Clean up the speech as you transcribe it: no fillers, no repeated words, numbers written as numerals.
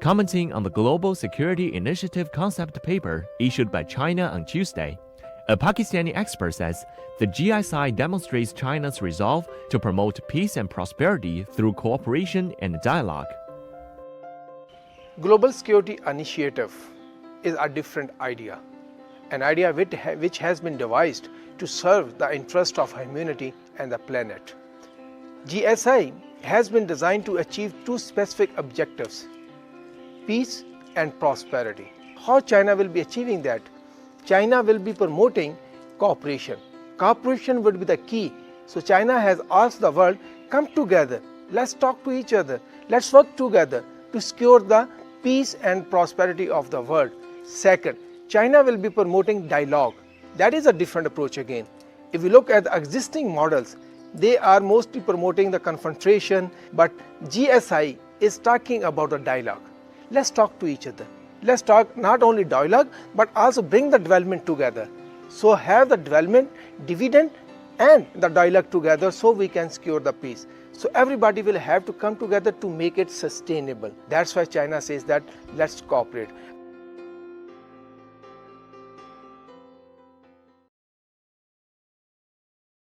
Commenting on the Global Security Initiative concept paper issued by China on Tuesday, a Pakistani expert says the GSI demonstrates China's resolve to promote peace and prosperity through cooperation and dialogue. Global Security Initiative is a different idea, an idea which has been devised to serve the interest of humanity and the planet. GSI has been designed to achieve two specific objectives: peace and prosperity. How China will be achieving that? China will be promoting cooperation. Cooperation would be the key. So China has asked the world, come together, let's talk to each other, let's work together to secure the peace and prosperity of the world. Second, China will be promoting dialogue. That is a different approach again. If you look at the existing models, they are mostly promoting the confrontation, but GSI is talking about a dialogue. Let's talk to each other. Let's talk not only dialogue, but also bring the development together. So have the development dividend and the dialogue together so we can secure the peace. So everybody will have to come together to make it sustainable. That's why China says that let's cooperate.